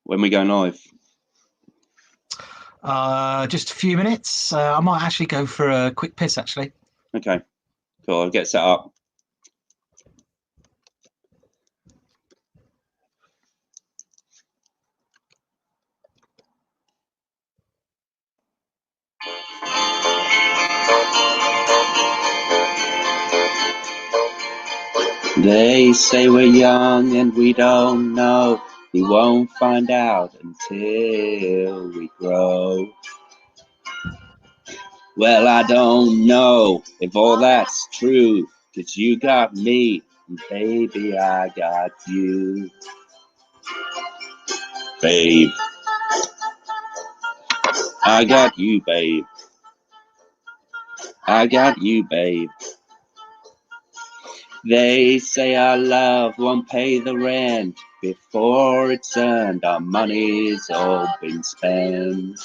When we go live? Just a few minutes. I might actually go for a quick piss, actually. Okay, cool. I'll get set up. They say we're young and we don't know. We won't find out until we grow. Well, I don't know if all that's true, 'cause you got me, and baby, I got you. Babe, I got you, babe. I got you, babe. They say our love won't pay the rent before it's earned. Our money's all been spent.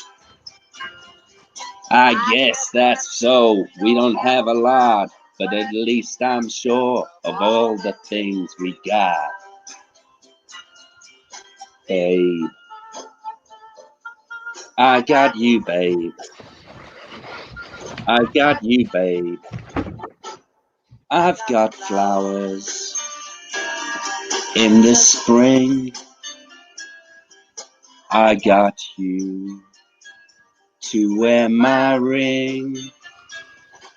I guess that's so. We don't have a lot, but at least I'm sure of all the things we got. Babe, I got you, babe. I got you, babe. I've got flowers in the spring. I got you to wear my ring.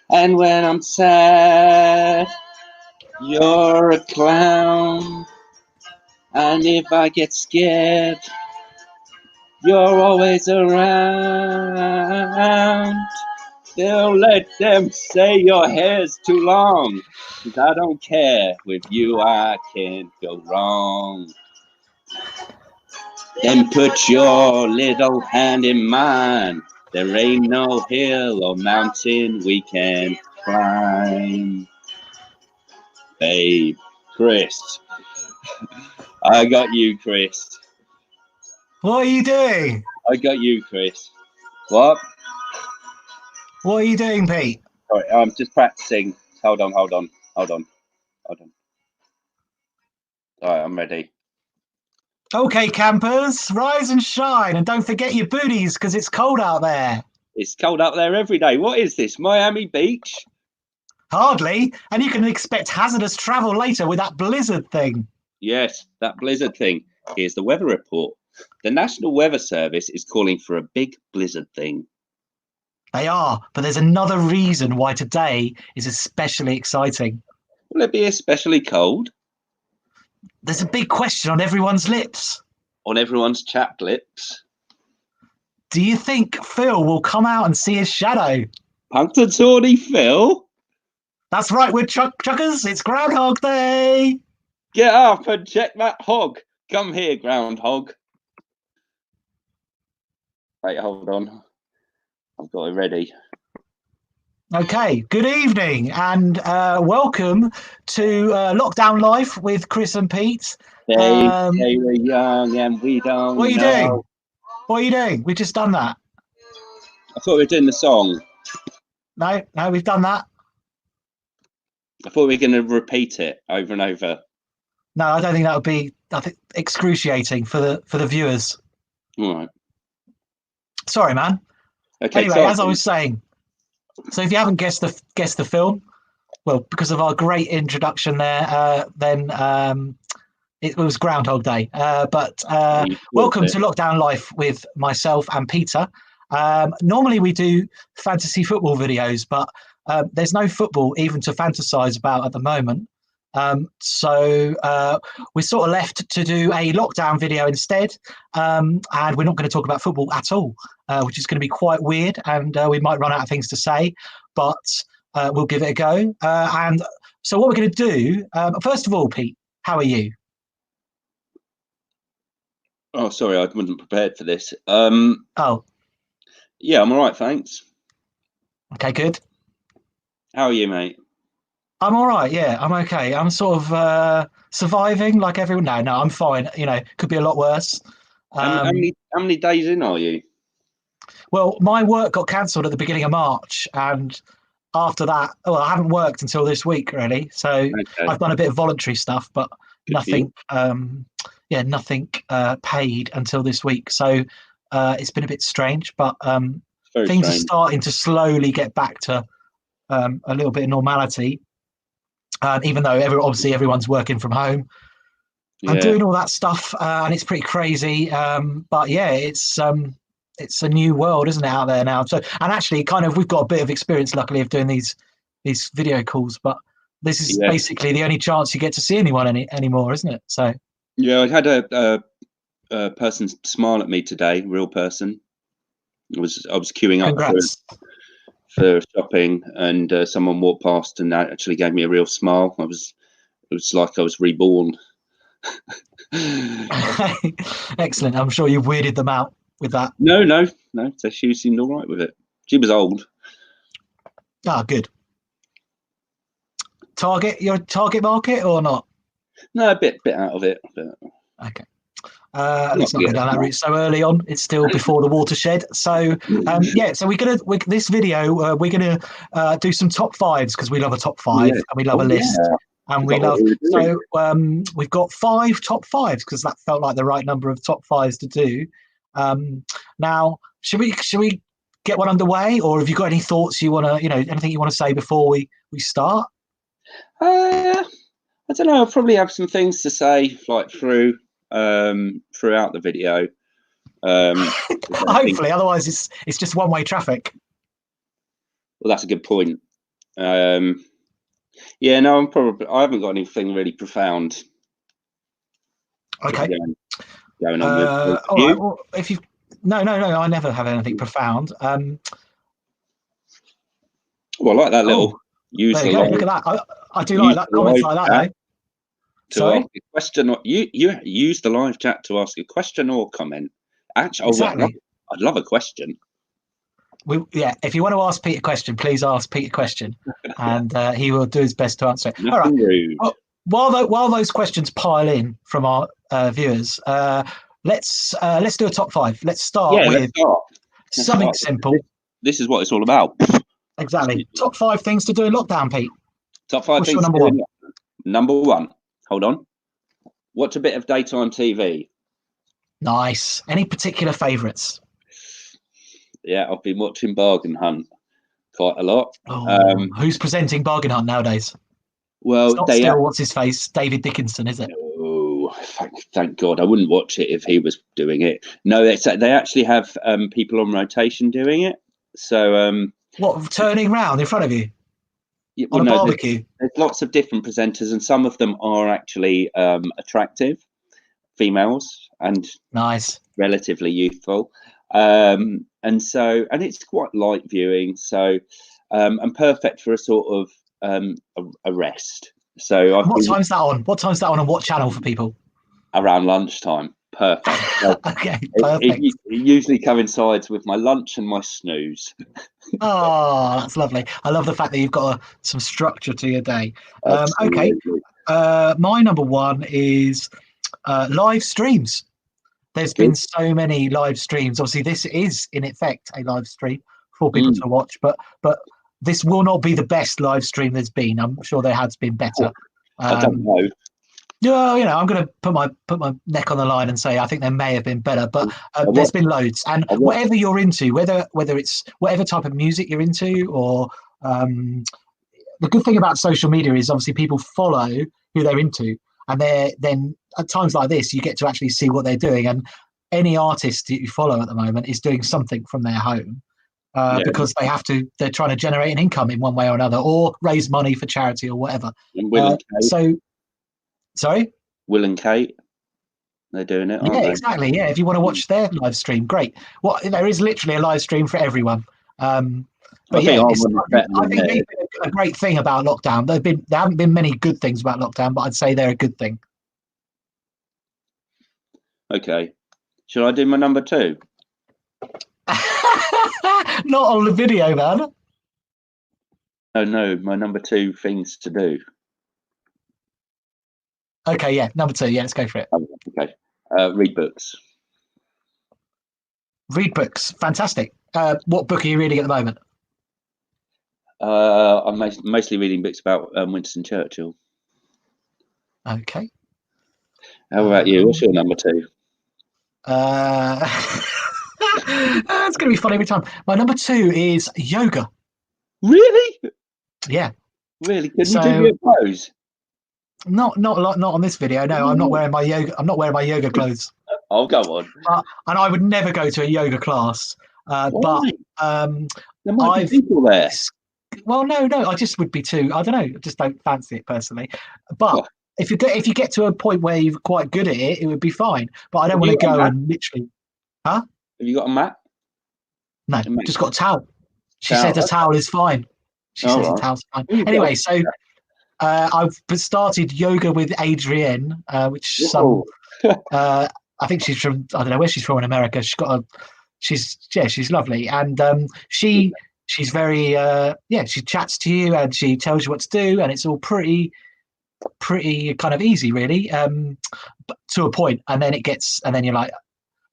And when I'm sad, you're a clown. And if I get scared, you're always around. They'll let them say your hair's too long, 'cause I don't care. With you I can't go wrong. Then put your little hand in mine. There ain't no hill or mountain we can't climb. Babe, Chris. I got you, Chris. What are you doing? I got you, Chris. What? What are you doing, Pete? Sorry, I'm just practicing. Hold on. All right, I'm ready. Okay, campers, rise and shine, and don't forget your booties because it's cold out there. It's cold up there every day. What is this, Miami Beach? Hardly, and you can expect hazardous travel later with that blizzard thing. Yes, that blizzard thing. Here's the weather report. The National Weather Service is calling for a big blizzard thing. They are, but there's another reason why today is especially exciting. Will it be especially cold? There's a big question on everyone's lips. On everyone's chapped lips? Do you think Phil will come out and see his shadow? Punxsutawney Phil? That's right, woodchuckers. It's Groundhog Day. Get up and check that hog. Come here, groundhog. Wait, hold on. I've got it ready. Okay, good evening and welcome to Lockdown Life with Chris and Pete. They say we're young and we don't What are you know. doing? What are you doing? We've just done that. I thought we were doing the song. No, we've done that. I thought we were going to repeat it over and over. No, I don't think that would be excruciating for the viewers. All right. Sorry, man. Okay. Anyway, sorry. as I was saying, so if you haven't guessed the film, well, because of our great introduction there, then it was Groundhog Day. But welcome to Lockdown Life with myself and Peter. Normally we do fantasy football videos, but there's no football even to fantasize about at the moment. So we're sort of left to do a lockdown video instead, and we're not going to talk about football at all, which is going to be quite weird, and we might run out of things to say, but we'll give it a go. And so what we're going to do, first of all, Pete, how are you? Oh, sorry, I wasn't prepared for this. Oh. Yeah, I'm all right, thanks. Okay, good. How are you, mate? I'm all right, yeah, I'm okay. I'm sort of surviving like everyone. No, I'm fine. You know, could be a lot worse. How many days in are you? Well, my work got cancelled at the beginning of March, and after that, well, I haven't worked until this week, really. So okay. I've done a bit of voluntary stuff, but nothing. nothing paid until this week. So it's been a bit strange, but things are starting to slowly get back to a little bit of normality. Even though obviously everyone's working from home and doing all that stuff, and it's pretty crazy. But yeah, it's a new world, isn't it, out there now? So, and actually, kind of, we've got a bit of experience, luckily, of doing these video calls. But this is basically the only chance you get to see anyone anymore, isn't it? So yeah, I had a person smile at me today, real person. I was queuing up for shopping, and someone walked past and actually gave me a real smile. It was like I was reborn. Excellent. I'm sure you weirded them out with that. No. So she seemed all right with it. She was old. Good. Your target market or not? No, a bit out of it. But... Okay. Let's not go down that route so early on. It's still before the watershed. So so this video we're gonna do some top fives, because we love a top five and we love a list. And we love, so we've got 5 top fives, because that felt like the right number of top fives to do. Now, should we get one underway, or have you got any thoughts you want to, anything you want to say before we start? I don't know. I'll probably have some things to say like throughout the video. Hopefully, otherwise it's just one-way traffic. Well, that's a good point. Yeah, no, I haven't got anything really profound. Okay. Going on with all right. Well, if you no, I never have anything profound. Well, I like that little. There you go. Look at that. I do like that comments like that. To ask a question, you use the live chat to ask a question or comment. Actually, exactly. I'd love a question. If you want to ask Pete a question, please ask Pete a question, and he will do his best to answer it. All right. Rude. While those questions pile in from our viewers, let's do a top 5. Let's start with something simple. This is what it's all about. Exactly. Top 5 things to do in lockdown, Pete. Top 5 things. Number 1. Number 1. Hold on. Watch a bit of daytime TV. Nice. Any particular favourites? Yeah, I've been watching Bargain Hunt quite a lot. Who's presenting Bargain Hunt nowadays? Well, it's not still what's his face, David Dickinson, is it? Oh, thank God! I wouldn't watch it if he was doing it. No, they actually have people on rotation doing it. So what, turning round in front of you on a barbecue? There's lots of different presenters, and some of them are actually attractive females and nice, relatively youthful. And it's quite light viewing, so and perfect for a sort of a rest. So what time's that on? What time's that on, and what channel for people? Around lunchtime. Perfect. So okay, perfect. It usually coincides with my lunch and my snooze. Oh, that's lovely. I love the fact that you've got some structure to your day. Okay. My number 1 is live streams. There's been so many live streams. Obviously, this is in effect a live stream for people to watch, but this will not be the best live stream there's been. I'm sure there has been better. I don't know. Yeah, I'm going to put my neck on the line and say I think there may have been better, but there's been loads. And whatever you're into, whether it's whatever type of music you're into, or the good thing about social media is obviously people follow who they're into, and then at times like this you get to actually see what they're doing. And any artist that you follow at the moment is doing something from their home. Because they're trying to generate an income in one way or another, or raise money for charity or whatever. Sorry? Will and Kate, they're doing it, aren't they? Exactly. Yeah, if you want to watch their live stream, great. There is literally a live stream for everyone. But I think a great thing about lockdown. There haven't been many good things about lockdown, but I'd say they're a good thing. Okay. Should I do my number 2? Not on the video, man. Oh no, my number 2 things to do. Okay, yeah, number 2. Yeah, let's go for it. Okay. Read books. Read books. Fantastic. What book are you reading at the moment? I'm mostly reading books about Winston Churchill. Okay. How about you? What's your number 2? It's going to be fun every time. My number 2 is yoga. Really? Yeah. Really? Can you do your pose? Not on this video. No, I'm not wearing my yoga. I'm not wearing my yoga clothes. Oh, go on. And I would never go to a yoga class. But there might be people there. Well, no, I just would be too. I don't know. I just don't fancy it personally. But if you get to a point where you're quite good at it, it would be fine. But I don't want to go and literally. Huh? Have you got a mat? No, just got a towel. She said a towel is fine. She says a towel's fine. Anyway, so I've started yoga with Adrienne, which I think she's from, I don't know where she's from in America. She's lovely, and she's very she chats to you and she tells you what to do, and it's all pretty kind of easy, really, but to a point, and then you're like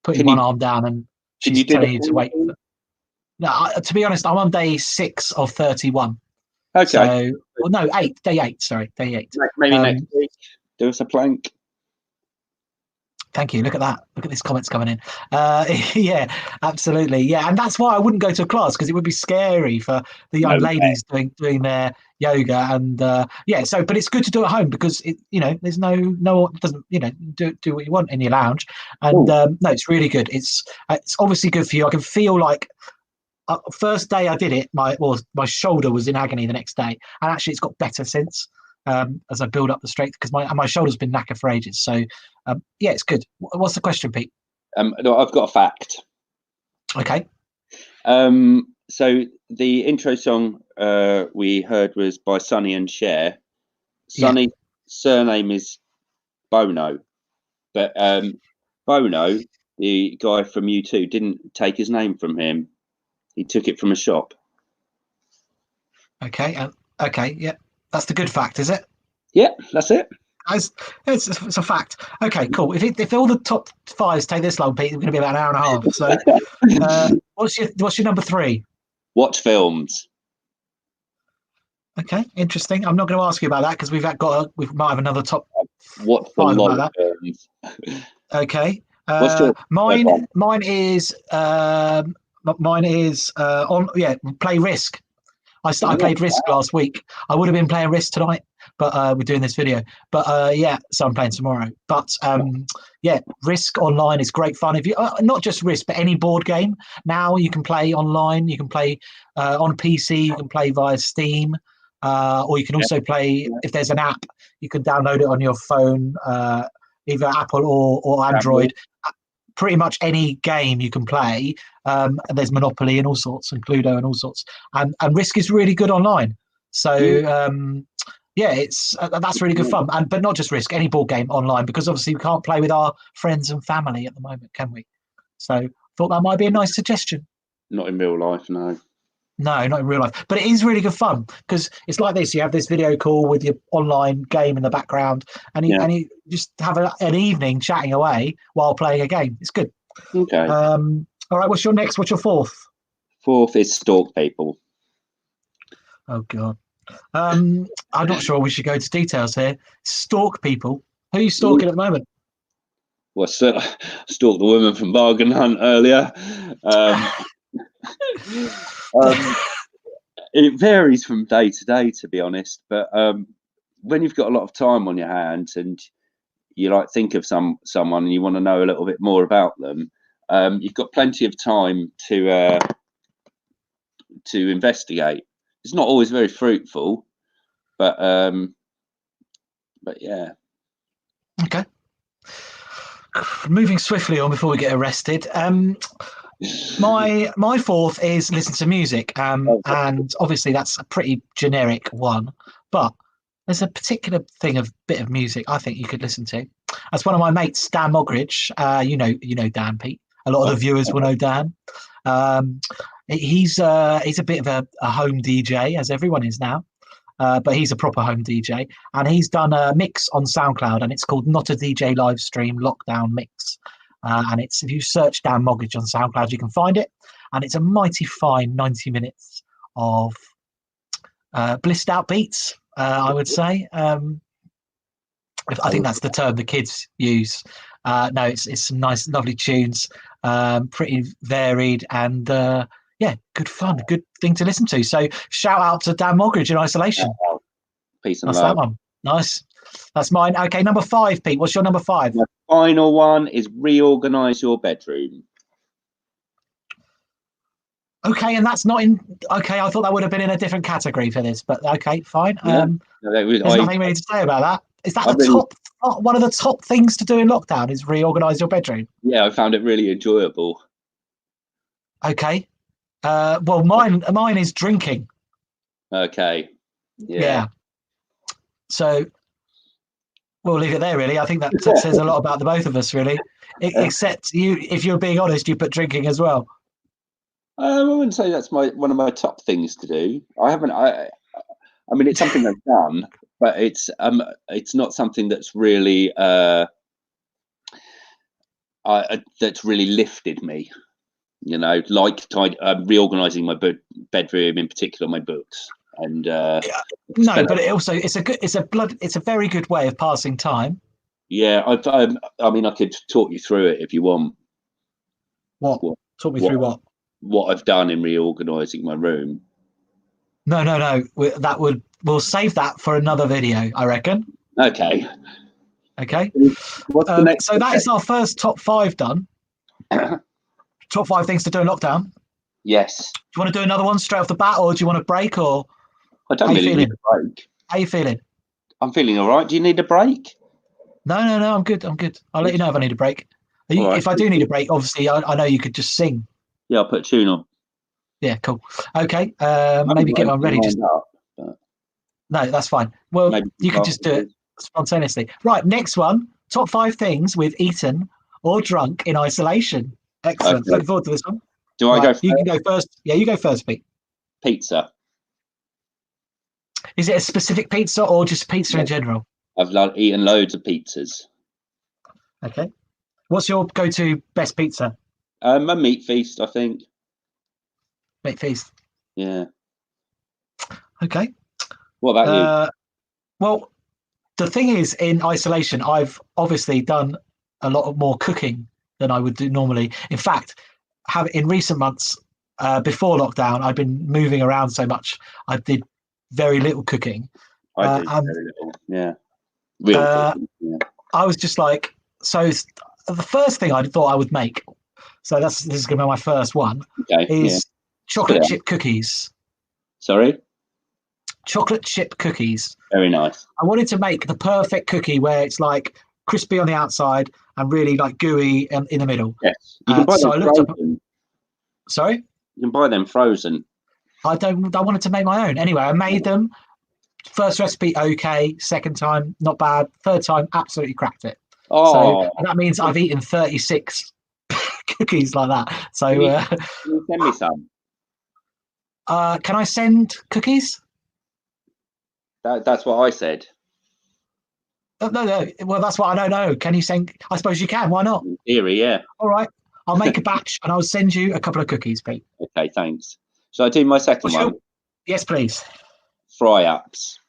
putting one arm down and she's telling you to wait. No, to be honest, I'm on day 6 of 31. Okay. So, well, no, 8. Day 8. Sorry, day 8. Maybe next week, do us a plank. Thank you. Look at that. Look at these comments coming in. Yeah, absolutely. Yeah, and that's why I wouldn't go to a class, because it would be scary for the young ladies doing their yoga. And so, but it's good to do at home, because there's no doesn't do what you want in your lounge. And no, it's really good. It's obviously good for you. I can feel like. First day I did it, my shoulder was in agony the next day, and actually it's got better since as I build up the strength, because my shoulder's been knackered for ages. So it's good. What's the question, Pete? No, I've got a fact. Okay. So the intro song we heard was by Sonny and Cher. Sonny's surname is Bono, but Bono, the guy from U2, didn't take his name from him. He took it from a shop. Okay. Okay. Yeah, that's the good fact, is it? Yeah, that's it. It's a fact. Okay, cool. If all the top 5s take this long, Pete, we're going to be about an hour and a half. So, what's your number 3? Watch films. Okay, interesting. I'm not going to ask you about that, because we might have another top. Watch a lot of films. Okay. Mine is play Risk. I played Risk last week. I would have been playing Risk tonight, but we're doing this video. But so I'm playing tomorrow. But Risk online is great fun. If you not just Risk, but any board game now you can play online. You can play on PC. You can play via Steam, or you can also play if there's an app. You can download it on your phone, either Apple or Android. Pretty much any game you can play. And there's Monopoly and all sorts, and Cluedo and all sorts. And Risk is really good online. So it's that's really good fun. But not just Risk, any board game online, because obviously we can't play with our friends and family at the moment, can we? So thought that might be a nice suggestion. Not in real life, no. No, not in real life. But it is really good fun, because it's like this. You have this video call with your online game in the background, and you just have an evening chatting away while playing a game. It's good. Okay. All right, what's your 4th? 4th is Stalk People. Oh, God. I'm not sure we should go into details here. Stalk people. Who are you stalking at the moment? Well, stalked the woman from Bargain Hunt earlier. It varies from day to day, to be honest. But when you've got a lot of time on your hands and you think of someone and you want to know a little bit more about them, you've got plenty of time to investigate. It's not always very fruitful, but yeah. Okay. Moving swiftly on before we get arrested. My 4th is listen to music, and obviously that's a pretty generic one, but there's a particular bit of music I think you could listen to. That's one of my mates, Dan Mogridge. You know Dan, Pete. A lot of the viewers will know Dan. He's a bit of a home DJ, as everyone is now, but he's a proper home DJ, and he's done a mix on SoundCloud, and it's called Not a DJ Live Stream Lockdown Mix. And it's, if you search Dan Mogridge on SoundCloud, you can find it, and it's a mighty fine 90 minutes of blissed out beats, I would say. I think that's the term the kids use. No, it's some nice, lovely tunes, pretty varied, and yeah, good fun, good thing to listen to. So shout out to Dan Mogridge in Isolation. Peace and That's love. that one. Nice. That's mine. Okay, number 5, Pete. What's your number 5? My final one is reorganize your bedroom. Okay, and that's not in. Okay, I thought that would have been in a different category for this, but okay, fine. Yeah. There's nothing really to say about that. Is that one of the top things to do in lockdown? Is reorganize your bedroom? Yeah, I found it really enjoyable. Okay. Well, mine is drinking. Okay. Yeah. So we'll leave it there. Really, I think that says a lot about the both of us. Really, except you. If you're being honest, you put drinking as well. I wouldn't say that's one of my top things to do. I mean, it's something I've done, but it's not something that's really that's really lifted me. You know, like reorganizing my bedroom, in particular my books, and no, but it's a very good way of passing time. Yeah, I mean, I could talk you through it if you want. What? Talk me through what? What I've done in reorganizing my room. No. We'll save that for another video, I reckon. Okay. What's the next? So that is our first top 5 done. Top 5 things to do in lockdown. Yes. Do you want to do another one straight off the bat, or do you want a break? Or I don't really need a break. How are you feeling? I'm feeling all right. Do you need a break? No. I'm good. I'll let you know if I need a break. If I do need a break, obviously, I know you could just sing. Yeah, I'll put a tune on. Yeah, cool. Okay, maybe get one ready. No, that's fine. Well, you could just do it spontaneously. Right, next one. Top 5 things we've eaten or drunk in isolation. Excellent. Okay. Looking forward to this one. Do I go first? You can go first. Yeah, you go first, Pete. Pizza. Is it a specific pizza or just pizza in general? I've eaten loads of pizzas. Okay. What's your go-to best pizza? A Meat Feast, I think. Meat Feast. Yeah. Okay. What about you? Well, the thing is, in isolation, I've obviously done a lot more cooking than I would do normally. In fact, in recent months, before lockdown, I've been moving around so much. I did very little cooking. I did very little. Yeah. Real cooking. Yeah. I was just like, so the first thing I thought I would make, so this is going to be my first one, is chocolate chip cookies. Sorry? Chocolate chip cookies. Very nice. I wanted to make the perfect cookie where it's like crispy on the outside and really like gooey in the middle. Yes. You can buy them frozen. Sorry? You can buy them frozen. I wanted to make my own. Anyway, I made them. First recipe, okay. Second time, not bad. Third time, absolutely cracked it. Oh. So that means I've eaten 36 cookies like that. So can you send me some? Can I send cookies? That's what I said. No. Well, that's what I don't know. Can you send? I suppose you can. Why not? In theory, yeah. All right. I'll make a batch and I'll send you a couple of cookies, Pete. Okay, thanks. Shall I do my second one? Yes, please. Fry-ups.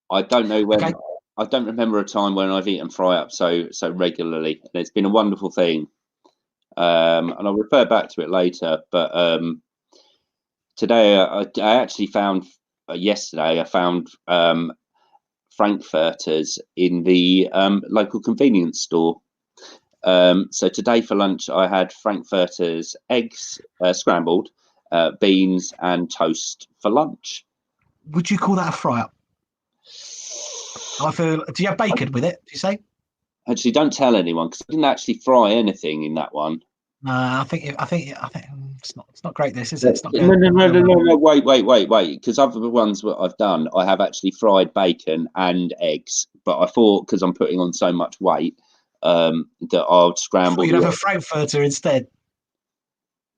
I don't know when. Okay. I don't remember a time when I've eaten fry-ups so regularly. And it's been a wonderful thing. And I'll refer back to it later. But today, I actually found yesterday. I found frankfurters in the local convenience store. So today for lunch, I had frankfurters, eggs scrambled, beans, and toast for lunch. Would you call that a fry-up? Do you have bacon with it? Do you say? Actually, don't tell anyone because I didn't actually fry anything in that one. No, I think it's not great. This is it? It's not no. Wait. Because other ones that I've done, I have actually fried bacon and eggs. But I thought because I'm putting on so much weight, that I'll scramble. You'd have a frankfurter instead.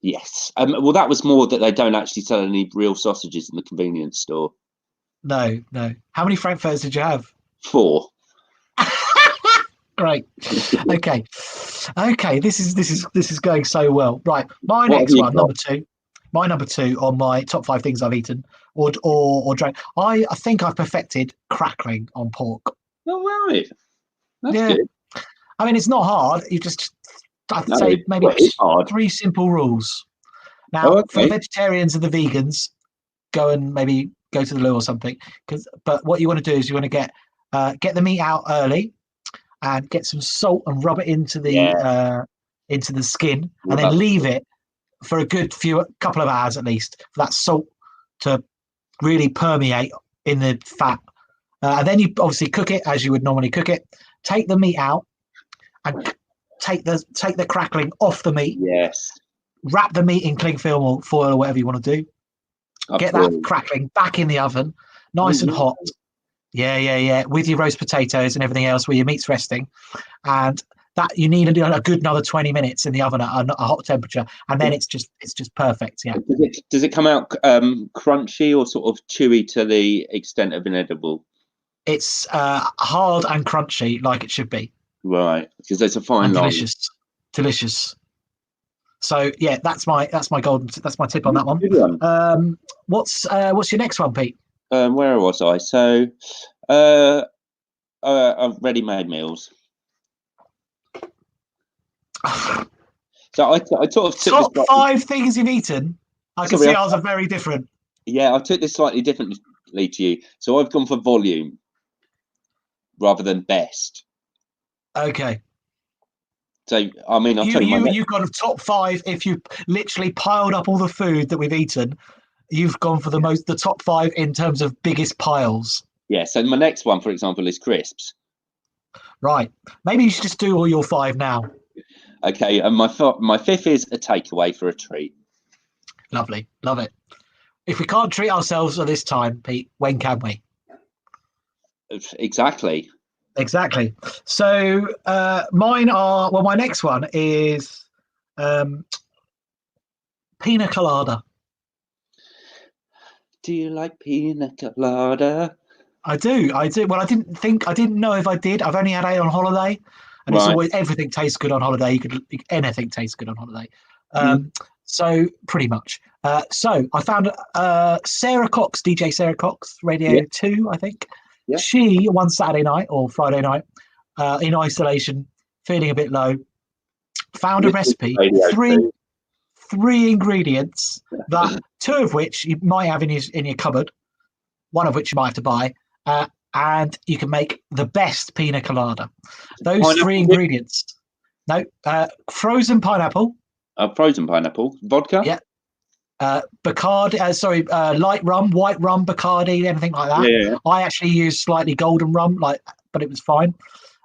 Yes. Well, that was more that they don't actually sell any real sausages in the convenience store. No. How many frankfurters did you have? 4. Great. Okay. This is going so well. Right. My next one, number 2. my number 2 on my top 5 things I've eaten or drank. I think I've perfected crackling on pork. Oh, right. That's good. I mean, it's not hard. You just, I'd No, say maybe it's hard. 3 simple rules. Now, for the vegetarians and the vegans, go and maybe go to the loo or something. But what you want to do is you want to get the meat out early and get some salt and rub it into the skin, and then leave it for a good couple of hours at least for that salt to really permeate in the fat. And then you obviously cook it as you would normally cook it. Take the meat out and take the crackling off the meat. Yes. Wrap the meat in cling film or foil or whatever you want to do. Get that crackling back in the oven, nice and hot. Yeah. With your roast potatoes and everything else where your meat's resting. And that you need a good another 20 minutes in the oven at a hot temperature. And then it's just perfect. Yeah. Does it come out crunchy or sort of chewy to the extent of inedible? It's hard and crunchy like it should be. Right. Because there's a fine line. Delicious. So yeah, that's my tip on that one. What's your next one, Pete? Where was I? So, ready-made meals. So I sort of took top 5 things you've eaten. I can see ours are very different. Yeah, I took this slightly differently to you. So I've gone for volume rather than best. Okay. So, I mean, you've got a top 5. If you literally piled up all the food that we've eaten, you've gone for the top 5 in terms of biggest piles. Yeah. So my next one, for example, is crisps. Right. Maybe you should just do all your 5 now. Okay. And my 5th is a takeaway for a treat. Lovely. Love it. If we can't treat ourselves at this time, Pete, when can we? Exactly. So mine are, well, my next one is pina colada. Do you like pina colada? I do. Well, I didn't know if I did. I've only had it on holiday, and it's always, everything tastes good on holiday. Anything tastes good on holiday. So pretty much. So I found Sarah Cox, DJ Sarah Cox, Radio 2, I think. Yeah. She, one Saturday night or Friday night, in isolation, feeling a bit low, found a recipe, three ingredients, that 2 of which you might have in your cupboard, 1 of which you might have to buy, and you can make the best pina colada. Those pineapple 3 ingredients. No, frozen pineapple. Frozen pineapple. Vodka? Yeah. Bacardi, light rum, white rum, Bacardi, anything like that. Yeah. I actually used slightly golden rum, but it was fine.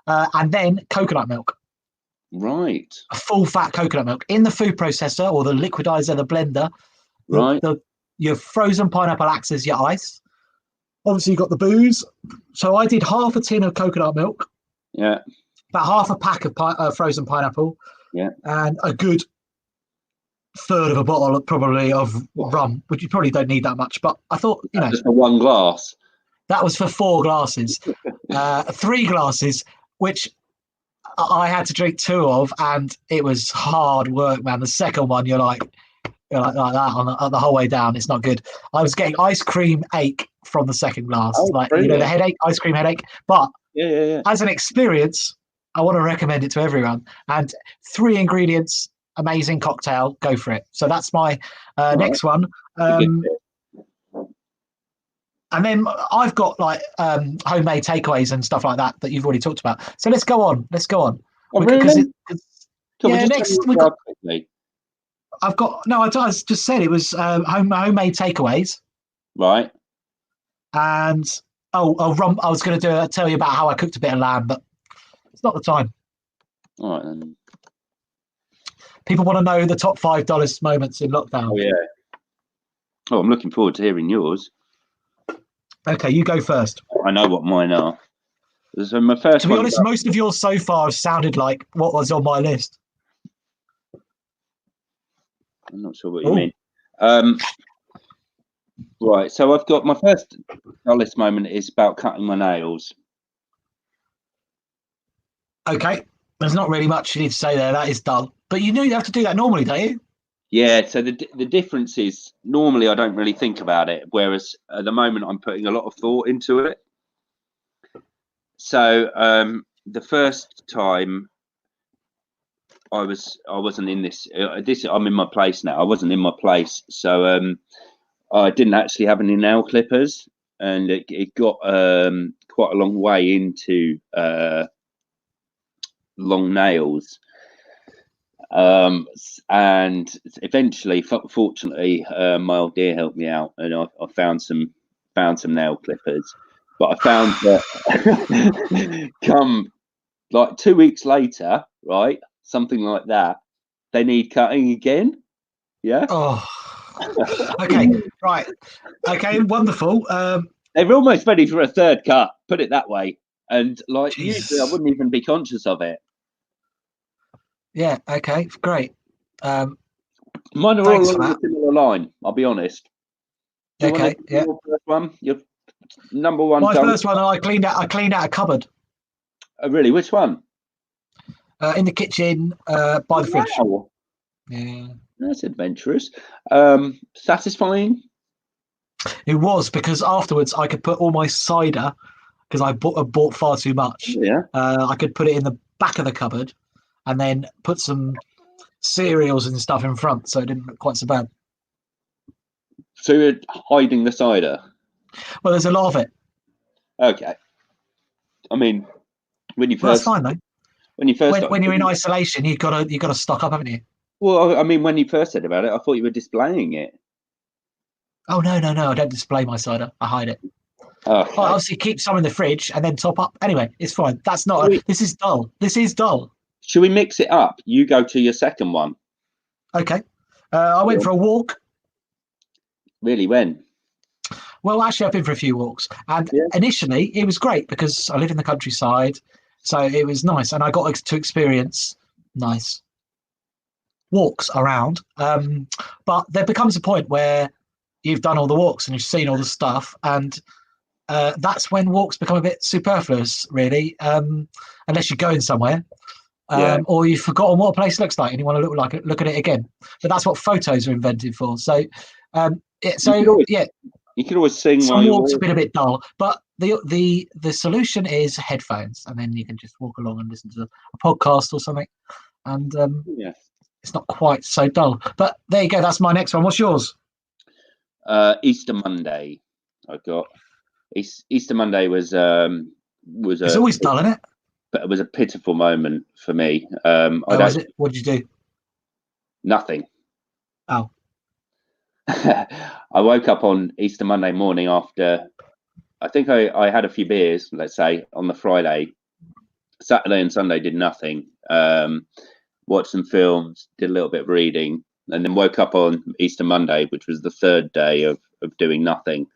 And then coconut milk. Right. A full fat coconut milk in the food processor or the liquidizer, the blender. Right. Your frozen pineapple acts as your ice. Obviously, you've got the booze. So I did half a tin of coconut milk. Yeah. About half a pack of frozen pineapple. Yeah. And a good third of a bottle probably of rum, which you probably don't need that much, but I thought, just for 1 glass. That was for 4 glasses. 3 glasses, which I had to drink 2 of, and it was hard work, man. The second one, you're like that on the whole way down. It's not good. I was getting ice cream ache from the second glass, the headache, ice cream headache. But as an experience, I want to recommend it to everyone. And 3 ingredients, amazing cocktail, go for it. So that's my next one. And then I've got homemade takeaways and stuff like that you've already talked about. So let's go on. Oh, really? I just said it was homemade takeaways. Right. And rum. I was going to tell you about how I cooked a bit of lamb, but it's not the time. All right then. People want to know the top 5 dullest moments in lockdown. Oh yeah. Oh, I'm looking forward to hearing yours. Okay, you go first. I know what mine are. So my first. To be honest, most of yours so far have sounded like what was on my list. I'm not sure what you mean. Right, so I've got my first dullest moment is about cutting my nails. Okay, there's not really much you need to say there. That is dull. But you know you have to do that normally, don't you? Yeah, so the difference is normally I don't really think about it, whereas at the moment I'm putting a lot of thought into it. So the first time I wasn't in this. I'm in my place now. I wasn't in my place, so I didn't actually have any nail clippers, and it got quite a long way into long nails. And eventually, fortunately, my old dear helped me out, and I found some nail clippers. But I found that come like 2 weeks later, right, something like that, they need cutting again. Yeah. Oh, okay, right, okay, wonderful. They're almost ready for a third cut. Put it that way. And like Jesus. usually, I wouldn't even be conscious of it. Yeah. Okay. Great. Mine are all along a similar line. I'll be honest. Okay. Yeah. Your first one, your number one. My first one, I cleaned out a cupboard. Oh, really? Which one? In the kitchen, by the fridge. Yeah. That's adventurous. Satisfying. It was, because afterwards I could put all my cider, because I bought far too much. Yeah. I could put it in the back of the cupboard, and then put some cereals and stuff in front, so it didn't look quite so bad. So you're hiding the cider? Well, there's a lot of it. Okay. I mean, when you first. Well, that's fine though. When you first. When you're in isolation, you've got to stock up, haven't you? Well, I mean, when you first said about it, I thought you were displaying it. Oh no! I don't display my cider. I hide it. Okay. I obviously keep some in the fridge and then top up. Anyway, it's fine. That's not. This is dull. This is dull. Should we mix it up? You go to your second one. Okay. I went for a walk. Really? When? Well, actually, I've been for a few walks, and initially it was great because I live in the countryside, so it was nice, and I got to experience nice walks around. But there becomes a point where you've done all the walks and you've seen all the stuff, and that's when walks become a bit superfluous, really, unless you're going somewhere. Or you've forgotten what a place looks like and you want to look at it again. But that's what photos are invented for. So, you can always sing. Some walks have been a bit dull, but the solution is headphones, and then you can just walk along and listen to a podcast or something, and it's not quite so dull. But there you go. That's my next one. What's yours? Easter Monday. I got Easter Monday was it's always dull, isn't it? But it was a pitiful moment for me. What did you do? Nothing. Oh. I woke up on Easter Monday morning after, I think I had a few beers, let's say, on the Friday. Saturday and Sunday did nothing. Watched some films, did a little bit of reading, and then woke up on Easter Monday, which was the third day of doing nothing,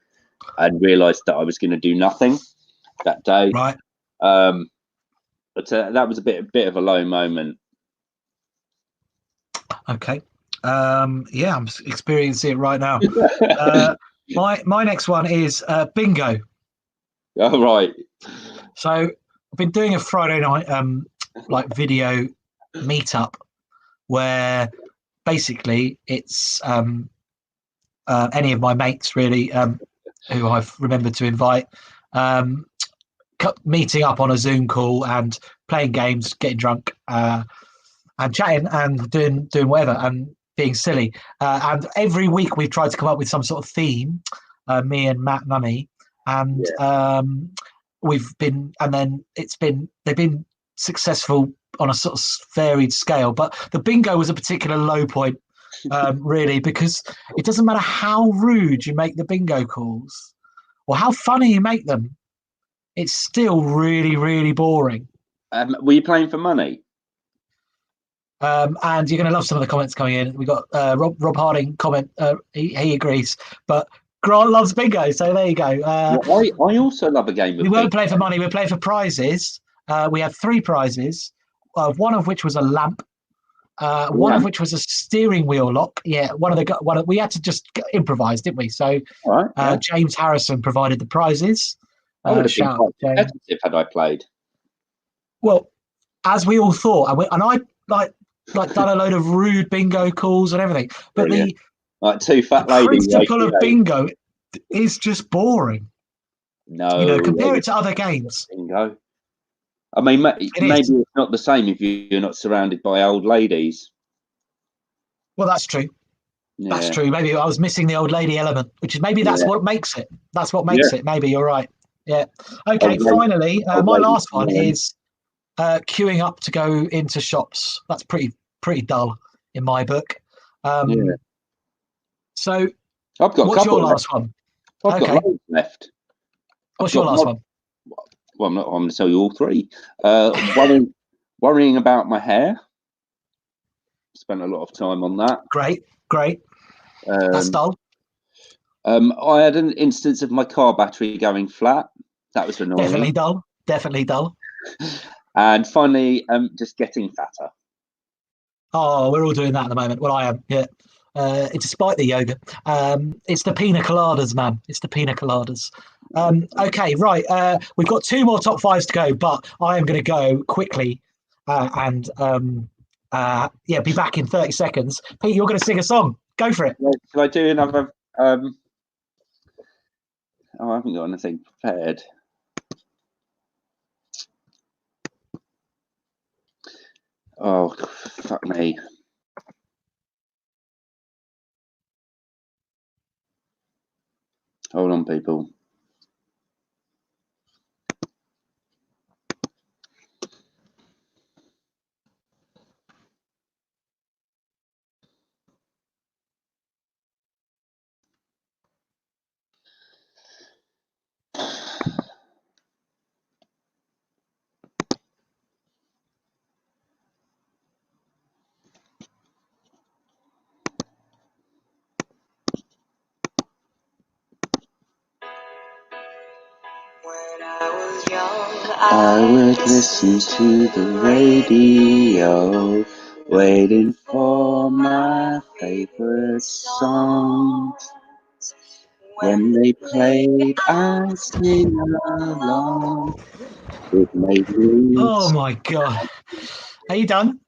and realised that I was going to do nothing that day. Right. But that was a bit of a low moment. Okay. I'm experiencing it right now. My next one is bingo. All right. So I've been doing a Friday night video meetup where basically it's any of my mates really who I've remembered to invite, meeting up on a Zoom call and playing games, getting drunk, and chatting and doing whatever and being silly. And every week we've tried to come up with some sort of theme, me and Matt Nunny, and they've been successful on a sort of varied scale. But the bingo was a particular low point, really, because it doesn't matter how rude you make the bingo calls or how funny you make them, it's still really, really boring. Were you playing for money? And you're going to love some of the comments coming in. We got Rob Harding comment. He agrees, but Grant loves bingo, so there you go. I also love a game. We weren't playing for money. We were playing for prizes. We had 3 prizes, one of which was a lamp, one of which was a steering wheel lock. Yeah, we had to just improvise, didn't we? So James Harrison provided the prizes. I would have been quite competitive had I played. Well, as we all thought, and I like done a load of rude bingo calls and everything. But Brilliant. Like two fat the ladies. principle of bingo is just boring. No, compare it to other games. Bingo. I mean, maybe it's not the same if you're not surrounded by old ladies. Well, that's true. Yeah. That's true. Maybe I was missing the old lady element, which is maybe that's what makes it. That's what makes it. Maybe you're right. Yeah. Okay. Finally, my last one is queuing up to go into shops. That's pretty dull in my book. So, I've got. What's your last one? I've got loads left. What's your last one? Well, I'm going to tell you all three. Worrying about my hair. Spent a lot of time on that. Great. That's dull. I had an instance of my car battery going flat. That was annoying. Definitely dull. And finally, just getting fatter. Oh, we're all doing that at the moment. Well, I am. Yeah. Despite the yoga, it's the pina coladas, man. It's the pina coladas. Okay, right. We've got 2 more top 5s to go, but I am going to go quickly and be back in 30 seconds. Pete, you're going to sing a song. Go for it. Shall I do another? I haven't got anything prepared. Oh, fuck me. Hold on, people. I would listen to the radio, waiting for my favorite songs. When they played, I sing along. It made me. Oh my god! Are you done?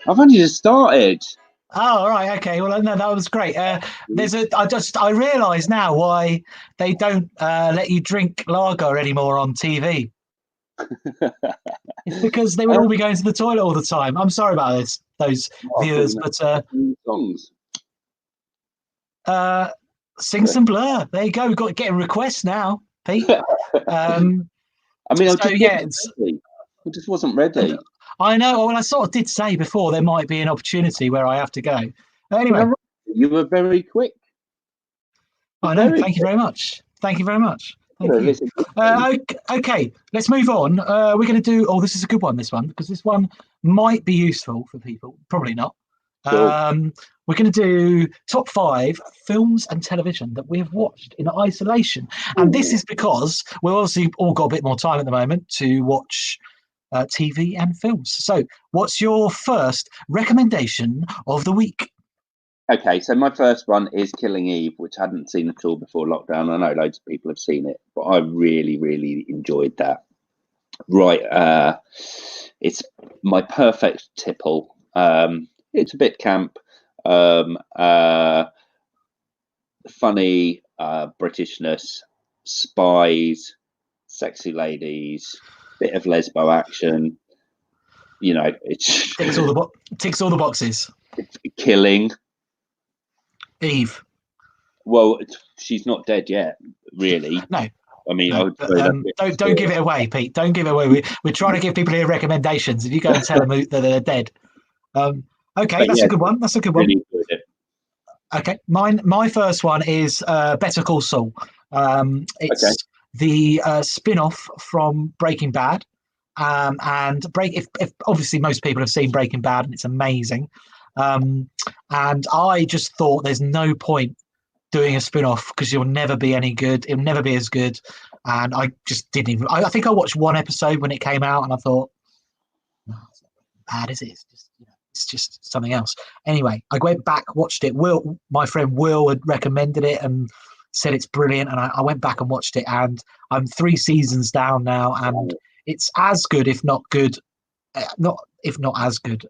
I've only just started. Oh, all right, okay. Well, no, that was great. I realise now why they don't let you drink lager anymore on TV. It's because they would all be going to the toilet all the time. I'm sorry about those viewers, but songs. Sing some Blur. There you go. We've got getting requests now, Pete. I just wasn't ready. I know. Well, I sort of did say before there might be an opportunity where I have to go. Anyway, you were very quick. I know. Thank you very much. Thank you. Okay, let's move on. We're going to do. Oh, this is a good one. This one, because this one might be useful for people. Probably not. Sure. We're going to do top 5 films and television that we have watched in isolation, and this is because we've obviously all got a bit more time at the moment to watch TV and films. So, what's your first recommendation of the week? Okay, so my first one is Killing Eve, which I hadn't seen at all before lockdown. I know loads of people have seen it, but I really, really enjoyed that. Right, it's my perfect tipple. It's a bit camp, funny, Britishness, spies, sexy ladies, bit of lesbo action. You know, it's ticks all the boxes. It's killing. Eve. Well, she's not dead yet, really. No. I mean, no, don't give it away, Pete. Don't give it away. We're trying to give people here recommendations. If you go and tell them that they're dead. Okay, that's a good one. That's a good one. Really enjoyed it. Okay, my first one is Better Call Saul. It's the spin-off from Breaking Bad. And if obviously most people have seen Breaking Bad and it's amazing. And I just thought there's no point doing a spin-off because you'll never be any good. It'll never be as good. And I just didn't even. I think I watched one episode when it came out, and I thought, no, it's not bad, is it? It's just something else. Anyway, I went back, watched it. My friend Will had recommended it and said it's brilliant, and I went back and watched it. And I'm 3 seasons down now, and it's as good, if not good. Not if not as good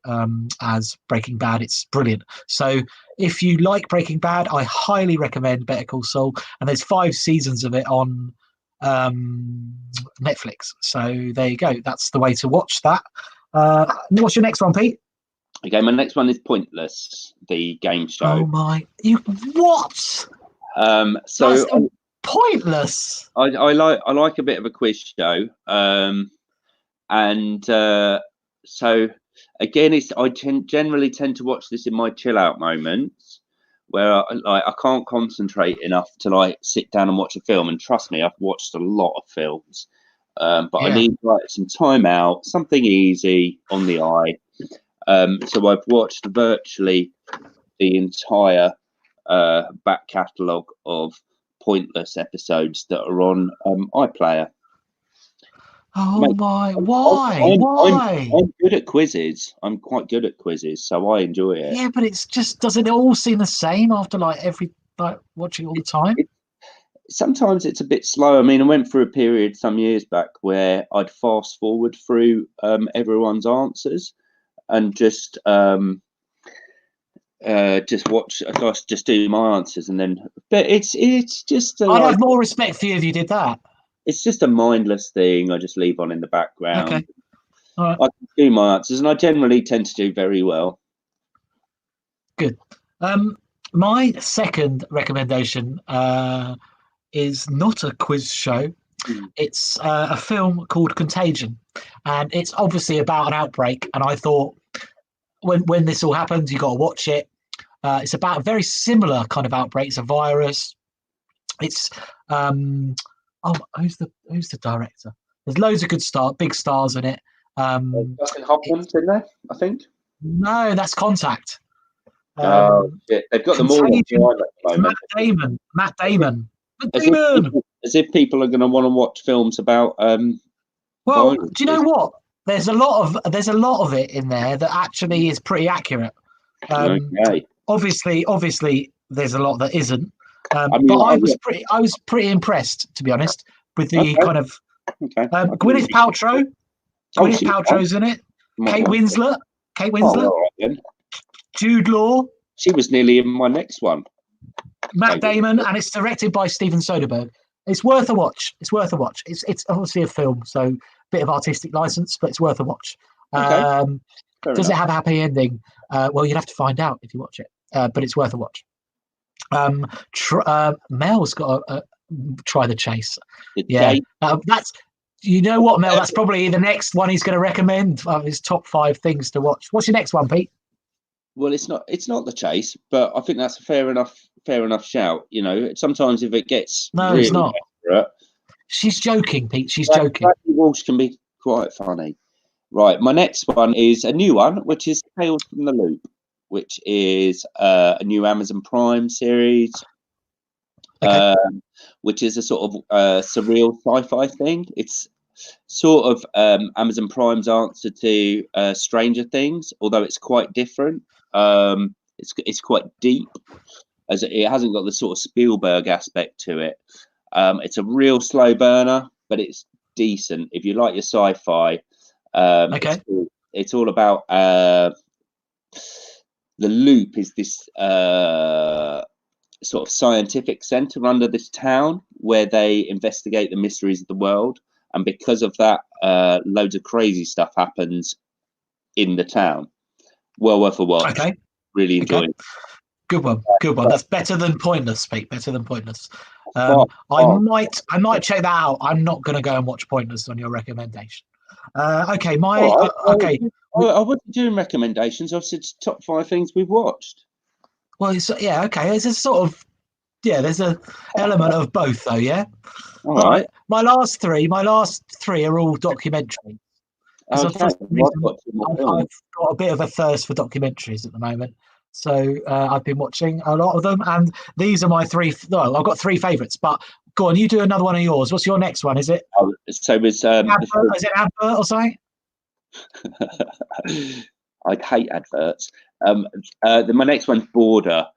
as Breaking Bad. It's brilliant. So if you like Breaking Bad, I highly recommend Better Call Saul. And there's 5 seasons of it on Netflix. So there you go. That's the way to watch that. What's your next one, Pete? Okay, my next one is Pointless, the game show. Oh my! What? So that's Pointless. I like a bit of a quiz show, and so again, I generally tend to watch this in my chill out moments where I can't concentrate enough to sit down and watch a film. And trust me, I've watched a lot of films, but I need some time out, something easy on the eye. So I've watched virtually the entire back catalogue of Pointless episodes that are on iPlayer. Oh mate, my! Why? I'm good at quizzes. I'm quite good at quizzes, so I enjoy it. Yeah, but it's just doesn't it all seem the same after watching all the time? Sometimes it's a bit slow. I mean, I went through a period some years back where I'd fast forward through everyone's answers and just watch. Just do my answers, and then. But it's just. I'd have more respect for you if you did that. It's just a mindless thing I just leave on in the background. Okay. All right. I can do my answers, and I generally tend to do very well. Good. My second recommendation is not a quiz show. It's a film called Contagion, and it's obviously about an outbreak. And I thought, when this all happens, you got to watch it. It's about a very similar kind of outbreak. It's a virus. It's who's the director? There's loads of big stars in it. Dustin Hoffman's in there, I think. No, that's Contact. Shit. They've got them all on the moment. Matt Damon. As if people are going to want to watch films about. Well, do you know what? There's a lot of it in there that actually is pretty accurate. Okay. Obviously, there's a lot that isn't. But I was pretty impressed, to be honest, with the kind of Gwyneth Paltrow. Gwyneth Paltrow's in it. Kate Winslet. Right, Jude Law. She was nearly in my next one. Matt Damon, and it's directed by Steven Soderbergh. It's worth a watch. It's obviously a film, so a bit of artistic license, but it's worth a watch. Does it have a happy ending? Well, you'd have to find out if you watch it, but it's worth a watch. Mel's got to try the chase. That's what, Mel. That's probably the next one he's going to recommend of his top 5 things to watch. What's your next one, Pete? Well, it's not the chase, but I think that's a fair enough shout. You know, sometimes if it gets really it's not. Desperate, she's joking, Pete. She's joking. Bradley Walsh can be quite funny. Right, my next one is a new one, which is Tales from the Loop, which is a new Amazon Prime series, which is a sort of surreal sci-fi thing. It's sort of Amazon Prime's answer to Stranger Things, although it's quite different. It's quite deep, as it hasn't got the sort of Spielberg aspect to it. It's a real slow burner, but it's decent if you like your sci-fi. It's all about the Loop is this sort of scientific center under this town where they investigate the mysteries of the world, and because of that, loads of crazy stuff happens in the town. Well worth a watch. Okay, really enjoying it. Good one. That's better than Pointless, Pete. Better than Pointless. I might check that out. I'm not going to go and watch Pointless on your recommendation. I wasn't doing recommendations. I've said top 5 things we've watched. Well, it's There's a sort of there's an element of both, though. Yeah. All right. My last three are all documentaries. Okay. I've got a bit of a thirst for documentaries at the moment, so I've been watching a lot of them, and these are my 3. No, I've got 3 favourites. But go on, you do another one of yours. What's your next one? Is it? Is it advert or something? I'd hate adverts. My next one's Border.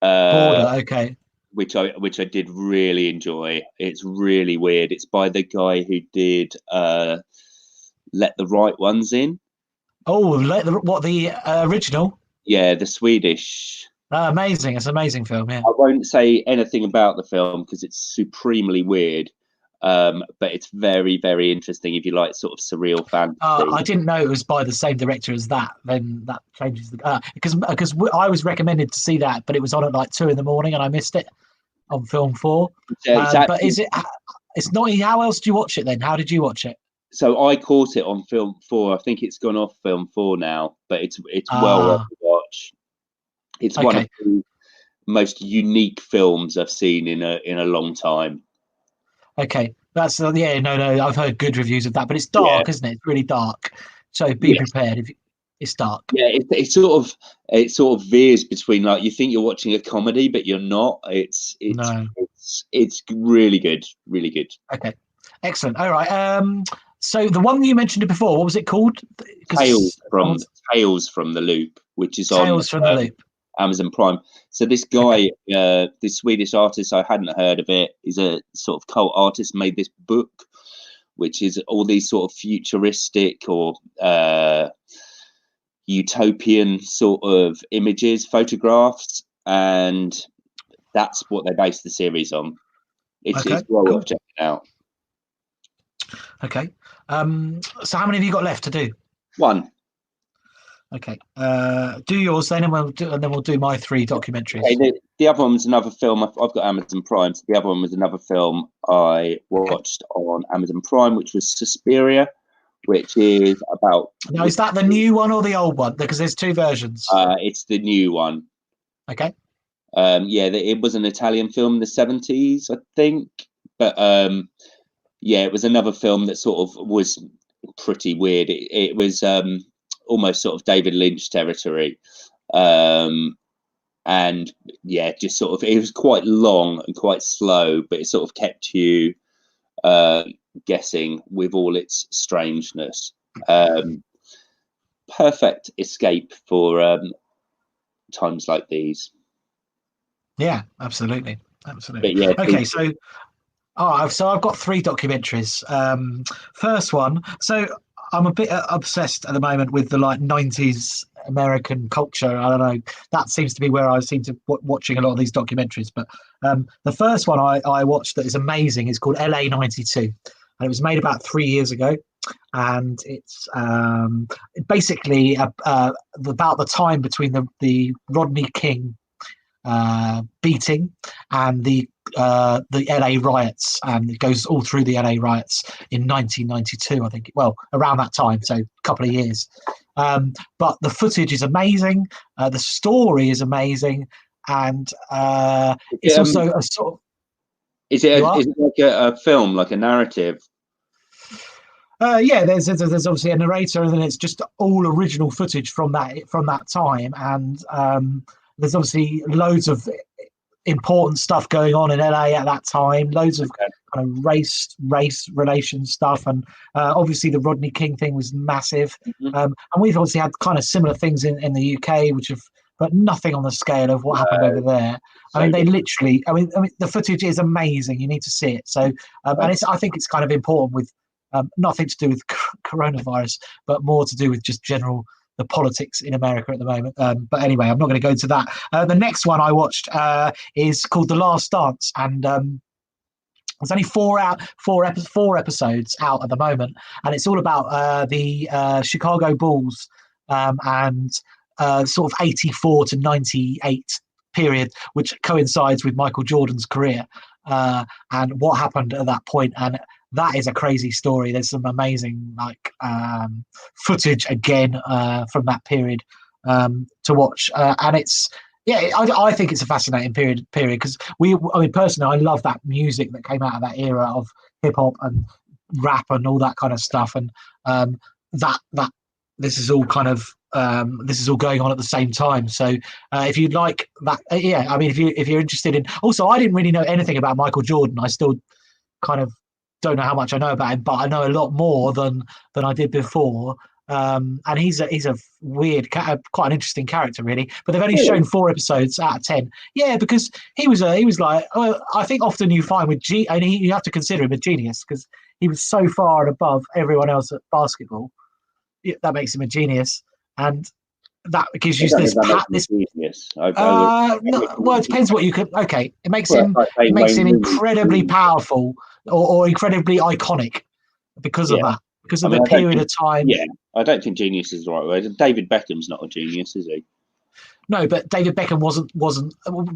Okay. Which I did really enjoy. It's really weird. It's by the guy who did Let the Right Ones In, Oh, what the original? Yeah, the Swedish. Amazing! It's an amazing film. Yeah. I won't say anything about the film because it's supremely weird, but it's very, very interesting if you like sort of surreal fantasy. I didn't know it was by the same director as that. Then that changes the because I was recommended to see that, but it was on at like 2 a.m, and I missed it on Film 4. Exactly. But is it? It's not. How else do you watch it then? How did you watch it? So I caught it on Film 4. I think it's gone off Film 4 now, but it's well worth a watch. It's one of the most unique films I've seen in a long time. Okay, that's no. I've heard good reviews of that, but it's dark, isn't it? It's really dark. So be prepared if it's dark. Yeah, it sort of veers between, like, you think you're watching a comedy, but you're not. It's really good, really good. Okay, excellent. All right. So the one you mentioned before, what was it called? Tales from the Loop, which is Tales from the Loop. Amazon Prime. So this guy, this Swedish artist, I hadn't heard of it. He's a sort of cult artist, made this book, which is all these sort of futuristic or utopian sort of images, photographs, and that's what they base the series on. It's well worth checking out. Okay. So how many have you got left to do? One. Okay. Do yours then, and we'll do my 3 documentaries. Okay, the other one was another film. I've got Amazon Prime. So the other one was another film I watched on Amazon Prime, which was Suspiria, which is about. Now, is that the new one or the old one? Because there's 2 versions. It's the new one. Okay. It was an Italian film in the 70s, I think. But it was another film that sort of was pretty weird. It was almost sort of David Lynch territory. And just sort of, it was quite long and quite slow, but it sort of kept you guessing with all its strangeness. Perfect escape for times like these. Yeah, absolutely. But yeah, okay, so I've got 3 documentaries. First one, so I'm a bit obsessed at the moment with the 90s American culture. I don't know, that seems to be where I seem to watching a lot of these documentaries. But the first one I watched that is amazing is called LA 92, and it was made about 3 years ago, and it's basically about the time between the Rodney King beating and the LA riots, and it goes all through the LA riots in 1992, I think. Well, around that time, so a couple of years. But the footage is amazing. The story is amazing, and it's also a sort of. Is it like a film, like a narrative? There's obviously a narrator, and then it's just all original footage from that time, and there's obviously loads of important stuff going on in LA at that time, loads of kind of race relation stuff, and obviously the Rodney King thing was massive. And we've obviously had kind of similar things in the UK, but nothing on the scale of what happened over there. I mean, they literally. I mean, the footage is amazing. You need to see it. So, and I think it's kind of important with nothing to do with coronavirus, but more to do with just the politics in America at the moment. But anyway, I'm not going to go into that. The next one I watched is called The Last Dance, and there's only four episodes out at the moment, and it's all about the Chicago Bulls and sort of 84 to 98 period, which coincides with Michael Jordan's career, and what happened at that point. And that is a crazy story. There's some amazing footage again from that period to watch, and it's I think it's a fascinating period because personally I love that music that came out of that era of hip hop and rap and all that kind of stuff, and that this is all kind of this is all going on at the same time. So if you'd like that, I mean, if you're interested in. Also, I didn't really know anything about Michael Jordan. I still kind of don't know how much I know about him, but I know a lot more than I did before. And he's a weird, quite an interesting character, really. But they've only shown 4 episodes out of 10. Yeah, because he was like, I think often you find with you have to consider him a genius because he was so far and above everyone else at basketball. that makes him a genius, and that gives you this genius. Well, it depends what you could. Okay, it makes him incredibly powerful or incredibly iconic because of that, because of the period of time. Yeah, I don't think genius is the right word. David Beckham's not a genius, is he? No, but David Beckham wasn't.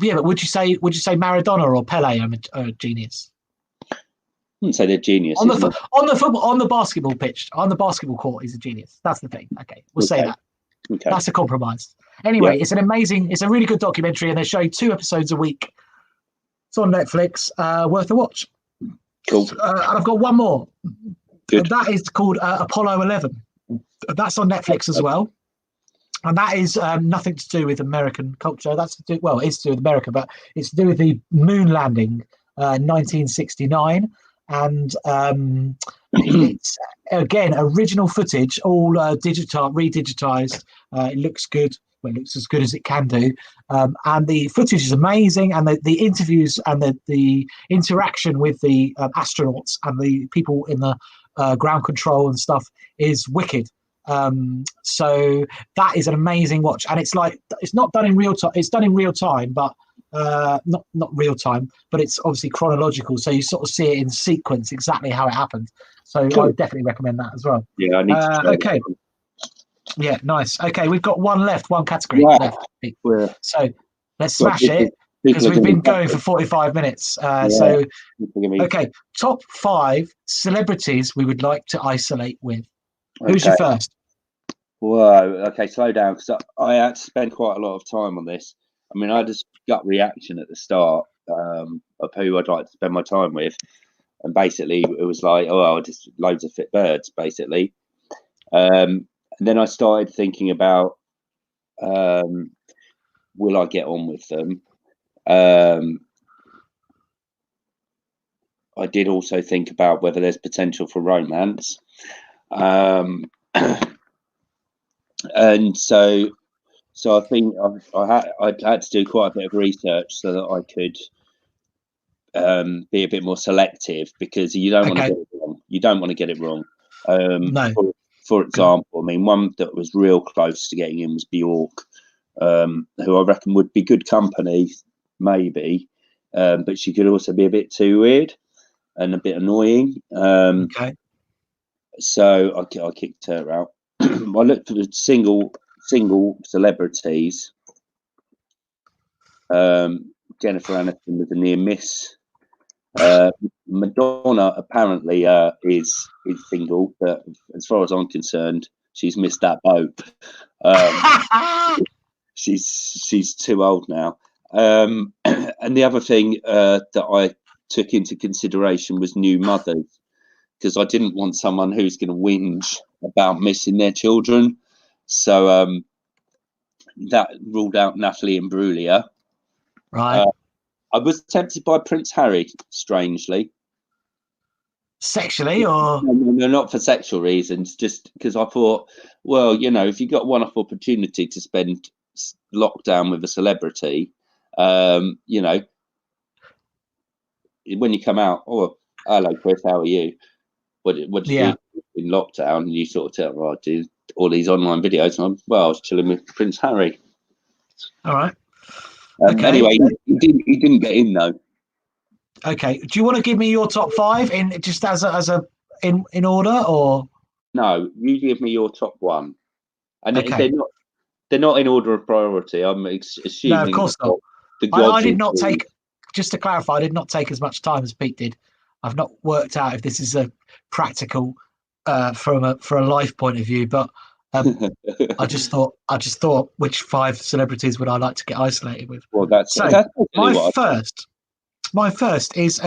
Yeah, but would you say Maradona or Pele are a genius? I wouldn't say they're genius. On the basketball pitch, on the basketball court, he's a genius. That's the thing. Okay, we'll say that. Okay. That's a compromise. Anyway, it's a really good documentary, and they're showing 2 episodes a week. It's on Netflix, worth a watch. Cool. And I've got one more. Good. That is called Apollo 11. That's on Netflix as well. And that is nothing to do with American culture. It's to do with America, but it's to do with the moon landing, 1969. And it's, again, original footage, all redigitized. It looks good. Well, it looks as good as it can do. And the footage is amazing. And the interviews and the interaction with the astronauts and the people in the ground control and stuff is wicked. So that is an amazing watch, and it's not done in real time. It's done in real time, but not real time, but it's obviously chronological. So you sort of see it in sequence exactly how it happened. So cool. I would definitely recommend that as well. Yeah, I need to try okay. Yeah, nice. Okay, we've got one category left. So let's smash it, because we've been going for 45 minutes. So, okay, top 5 celebrities we would like to isolate with. Who's your first? Whoa, okay, slow down, because I had to spend quite a lot of time on this. I mean, I had this gut reaction at the start of who I'd like to spend my time with. And basically, it was like, just loads of fit birds, basically. And then I started thinking about, will I get on with them? I did also think about whether there's potential for romance. And so I think I had to do quite a bit of research so that I could be a bit more selective, because you don't want to get it wrong. You don't want to get it wrong. No. For example, I mean, one that was real close to getting in was Bjork, who I reckon would be good company, maybe, but she could also be a bit too weird and a bit annoying. Okay. So I kicked her out. I looked at the single celebrities. Jennifer Aniston was a near miss. Madonna apparently is single, but as far as I'm concerned, she's missed that boat. She's too old now. And the other thing that I took into consideration was new mothers, because I didn't want someone who's going to whinge about missing their children. So that ruled out Natalie Imbruglia. Right. I was tempted by Prince Harry, strangely. Sexually, or? No, not for sexual reasons, just because I thought, well, if you got one-off opportunity to spend lockdown with a celebrity, when you come out, hello, Chris, how are you? What did you do in lockdown? And you sort of tell, I do all these online videos, and I was chilling with Prince Harry. All right. Okay. Anyway, he didn't get in though. Okay. Do you want to give me your top 5 in just in order, or? No, you give me your top 1, and they're not in order of priority. I'm assuming. No, of course not. I did not take. Just to clarify, I did not take as much time as Pete did. I've not worked out if this is a practical for a life point of view, but I just thought which 5 celebrities would I like to get isolated with. Well, that's my first is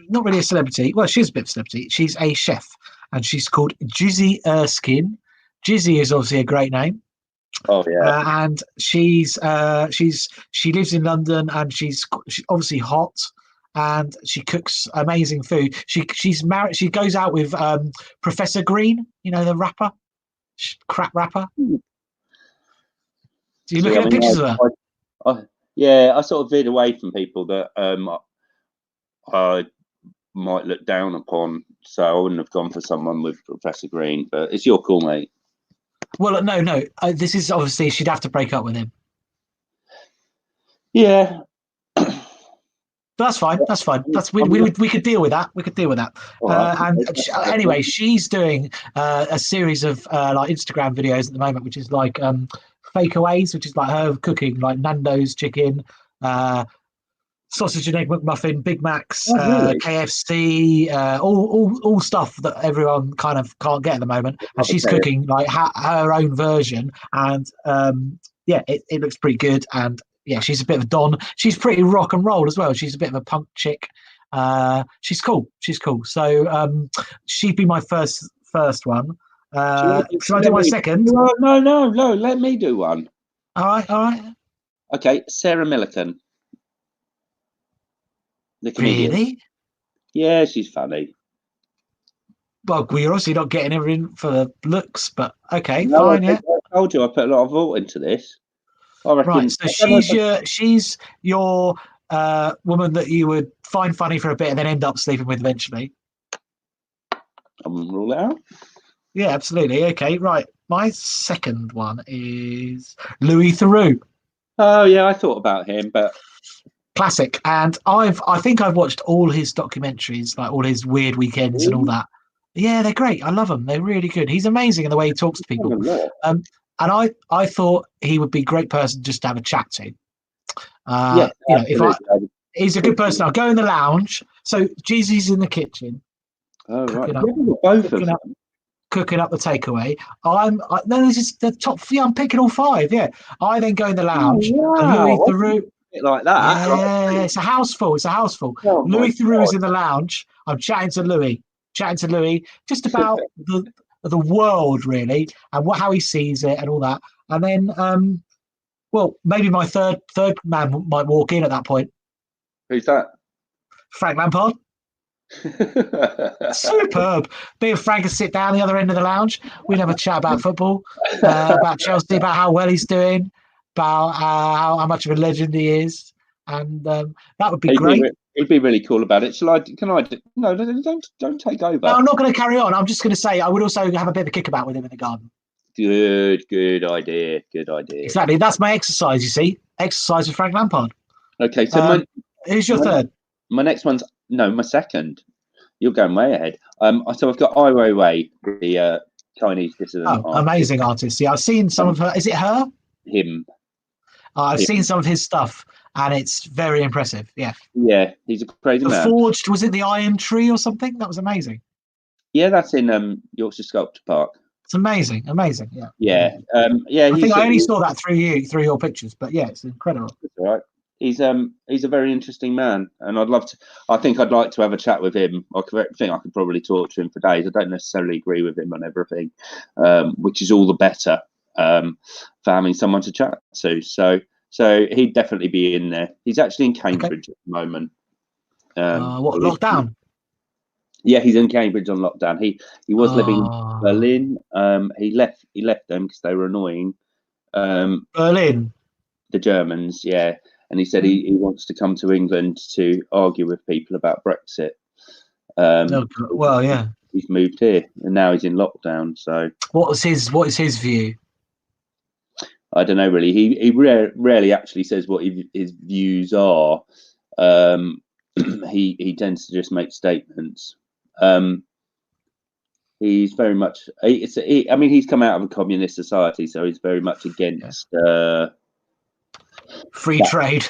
not really a celebrity. Well, she's a bit of a celebrity. She's a chef, and she's called Jizzy Erskine. Jizzy is obviously a great name. Oh yeah. And she lives in London, and she's obviously hot, and she cooks amazing food. She's married. She goes out with Professor Green, the rapper, crap rapper. Do you look at pictures of her? I sort of veered away from people that I might look down upon. So I wouldn't have gone for someone with Professor Green. But it's your call, mate. Well, no. This is obviously she'd have to break up with him. Yeah. That's fine. We could deal with that. We could deal with that. Anyway, she's doing a series of like Instagram videos at the moment, which is like fakeaways, which is like her cooking, like Nando's chicken, sausage and egg McMuffin, Big Macs, really? KFC, all stuff that everyone kind of can't get at the moment. And she's cooking like her own version, and it looks pretty good. And yeah, she's a bit of a don. She's pretty rock and roll as well. She's a bit of a punk chick. She's cool. So she'd be my first one. Should I do my second? No. Let me do one. All right. Okay, Sarah Millican. The comedian. Really? Yeah, she's funny. Well, we're obviously not getting her in for the looks, but okay, fine. Yeah. I told you I put a lot of thought into this. Right, so she's your woman that you would find funny for a bit and then end up sleeping with eventually. I wouldn't rule it out. Yeah, absolutely. Okay, right. My second one is Louis Theroux. Oh yeah, I thought about him, but classic. And I think I've watched all his documentaries, like all his Weird Weekends and all that. Yeah, they're great. I love them. They're really good. He's amazing in the way he talks to people. And I thought he would be a great person just to have a chat to. He's a good person. I'll go in the lounge. So Jeezy's in the kitchen. Oh, right. Cooking up the takeaway. This is the top. Yeah, I'm picking all five. Yeah. I then go in the lounge. Oh, wow. Louis Theroux. Like that. Yeah, it's a house full. Oh, Louis Theroux's in the lounge. I'm chatting to Louis just about the world really, and how he sees it and all that. And then maybe my third man might walk in at that point. Who's that? Frank Lampard. Superb. Me and Frank would sit down the other end of the lounge. We'd have a chat about football, about Chelsea, about how well he's doing, about how much of a legend he is, and that would be great. It'd be really cool about it. No, don't take over. No, I'm not going to carry on. I'm just going to say I would also have a bit of a kickabout with him in the garden. Good idea. Exactly. That's my exercise, you see. Exercise with Frank Lampard. Okay, so who's your third? My next one's my second. You're going way ahead. So I've got Ai Weiwei, the Chinese dissident artist. Amazing artist. Yeah, I've seen some of her. Is it her? Him. I've seen some of his stuff, and it's very impressive. Yeah. Yeah, he's a crazy man. Forged, was it the Iron Tree or something? That was amazing. Yeah, that's in Yorkshire Sculpture Park. It's amazing. Yeah. Yeah. I think I only saw that through your pictures, but yeah, it's incredible. That's all right. He's a very interesting man, and I think I'd like to have a chat with him. I think I could probably talk to him for days. I don't necessarily agree with him on everything, which is all the better for having someone to chat to. So he'd definitely be in there. He's actually in Cambridge at the moment. What, lockdown? Yeah, he's in Cambridge on lockdown. He was living in Berlin. He left them because they were annoying. Berlin, the Germans, yeah. And he said he wants to come to England to argue with people about Brexit. Yeah. He's moved here, and now he's in lockdown. So what is his view? I don't know really. He rarely actually says what his views are. He tends to just make statements. He's very much. He's come out of a communist society, so he's very much against free trade.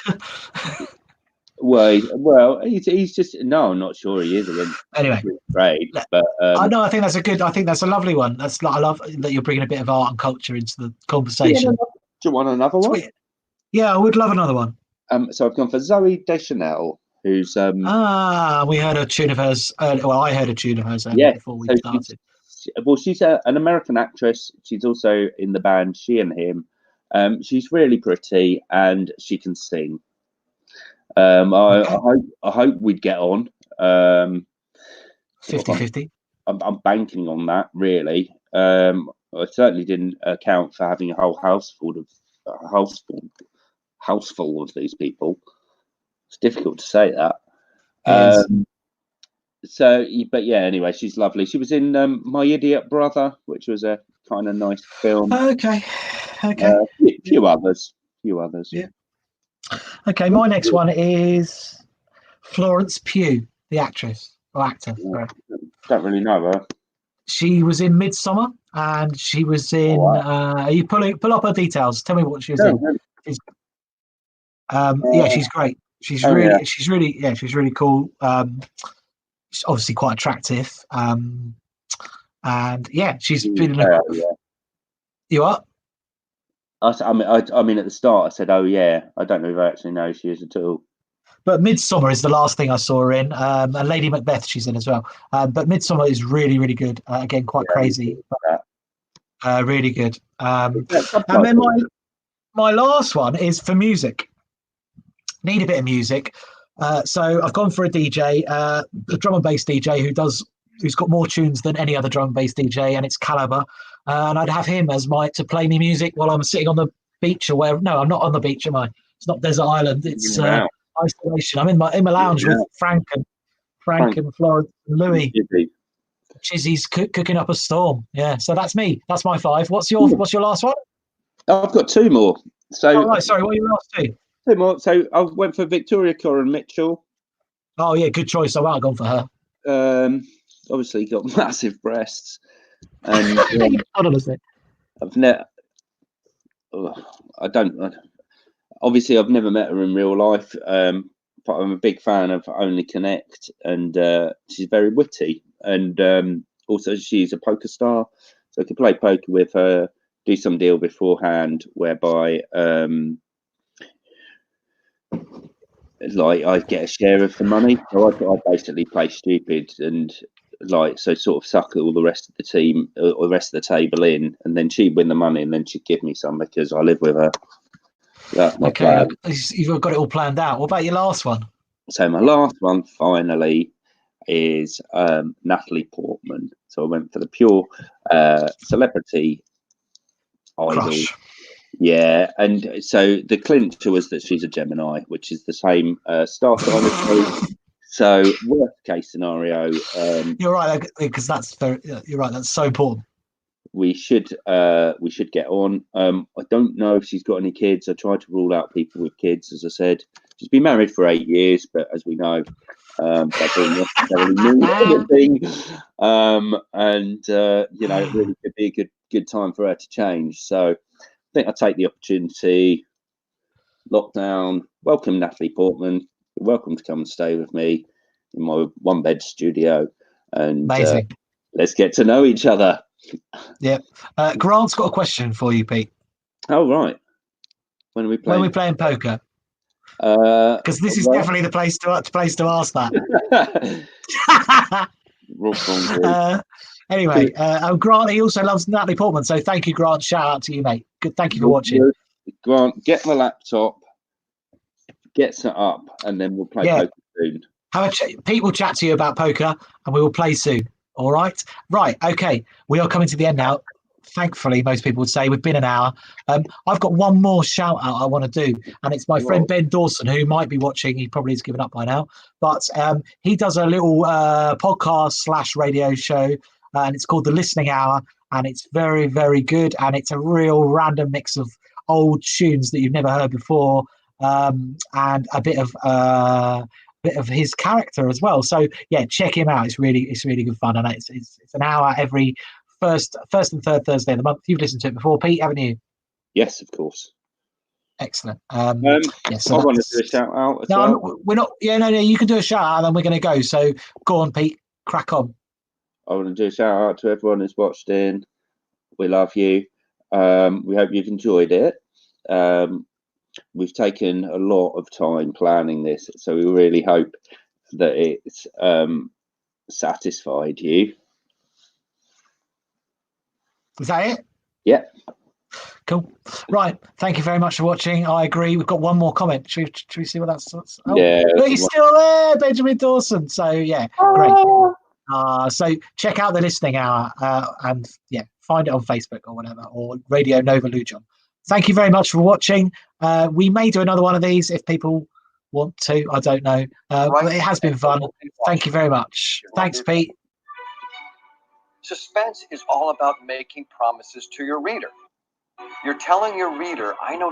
Well, he's just I'm not sure he is against free trade. But I think that's I think that's a lovely one. I love that you're bringing a bit of art and culture into the conversation. Do you want another one? Yeah, I would love another one. So I've gone for Zooey Deschanel, who's we heard a tune of hers. I heard a tune of hers before we started. She's an American actress. She's also in the band She and Him. She's really pretty and she can sing. I hope we'd get on. 50-50. I'm banking on that, really. I certainly didn't account for having a whole house full of these people. It's difficult to say that. but yeah, anyway, she's lovely. She was in My Idiot Brother, which was a kind of nice film. Okay. A few others. Yeah. Okay, my next one is Florence Pugh, the actress or actor. Sorry. Don't really know her. She was in Midsommar, and she was in. You pull up her details. Tell me what she was in. Yeah, she's great. She's really cool. She's obviously quite attractive. And yeah, she's been. You are. I mean, at the start, I said, "Oh yeah." I don't know if I actually know who she is at all. But Midsommar is the last thing I saw her in. And Lady Macbeth, she's in as well. But Midsommar is really, really good. Again, quite crazy. But, really good. And then my last one is for music. Need a bit of music. So I've gone for a DJ, a drum and bass DJ who's got more tunes than any other drum and bass DJ, and it's Calibre. And I'd have him as to play me music while I'm sitting on the beach or wherever. No, I'm not on the beach, am I? It's not Desert Island. It's isolation. I'm in my lounge with Frank and Florence and Louis. Chizzy's cooking up a storm. Yeah, so that's me. That's my 5. What's your last one? I've got 2 more. So sorry, what are your last 2? 2 more. So I went for Victoria Coren Mitchell. Oh yeah, good choice. I might have gone for her. Obviously got massive breasts, and I've never. Obviously, I've never met her in real life, but I'm a big fan of Only Connect, and she's very witty, and also she's a poker star, so I could play poker with her, do some deal beforehand whereby like I get a share of the money, so I basically play stupid and sort of suck all the rest of the team or the rest of the table in, and then she'd win the money, and then she'd give me some because I live with her. That's my plan. You've got it all planned out. What about your last one? So my last one finally is Natalie Portman. So I went for the pure celebrity idol. Crush. Yeah, and so the clincher was that she's a Gemini, which is the same star sign. So worst case scenario. You're right, because you're right. That's so important. We should get on. I don't know if she's got any kids. I tried to rule out people with kids, as I said. She's been married for 8 years, but as we know, that doesn't necessarily mean anything. It really could be a good time for her to change. So I think I'll take the opportunity. Lockdown. Welcome, Natalie Portman. You're welcome to come and stay with me in my 1-bed studio, and let's get to know each other. Yeah. Grant's got a question for you, Pete. Oh, right. When are we playing? When we're playing poker. Because this is definitely the place to ask that. Anyway, Grant, he also loves Natalie Portman, so thank you, Grant. Shout out to you, mate. Good, thank you for watching. Grant, get my laptop, get set up, and then we'll play poker soon. Pete will chat to you about poker, and we will play soon. All right. Right. Okay. We are coming to the end now. Thankfully, most people would say we've been an hour. I've got one more shout out I want to do, and it's my friend Ben Dawson, who might be watching. He probably has given up by now, but he does a little podcast/radio show, and it's called The Listening Hour, and it's very, very good, and it's a real random mix of old tunes that you've never heard before, and a bit of his character as well. So yeah, check him out. It's really good fun, and it's an hour every first and third Thursday of the month. You've listened to it before, Pete, haven't you? Yes, of course. Excellent. Yes, I want to do a shout out as well. We're not. Yeah, no. You can do a shout out, and then we're going to go. So go on, Pete. Crack on. I want to do a shout out to everyone who's watched in. We love you. We hope you've enjoyed it. We've taken a lot of time planning this, so we really hope that it's satisfied you. Is that it? Yeah. Cool. Right. Thank you very much for watching. I agree. We've got one more comment. Should we see what that's? Oh, yeah. Look, he's still there, Benjamin Dawson. So yeah, great. So check out The Listening Hour, and yeah, find it on Facebook or whatever, or Radio Nova Lujon. Thank you very much for watching. We may do another one of these if people want to. I don't know. But it has been fun. Thank you very much. Thanks, Pete. Suspense is all about making promises to your reader. You're telling your reader, I know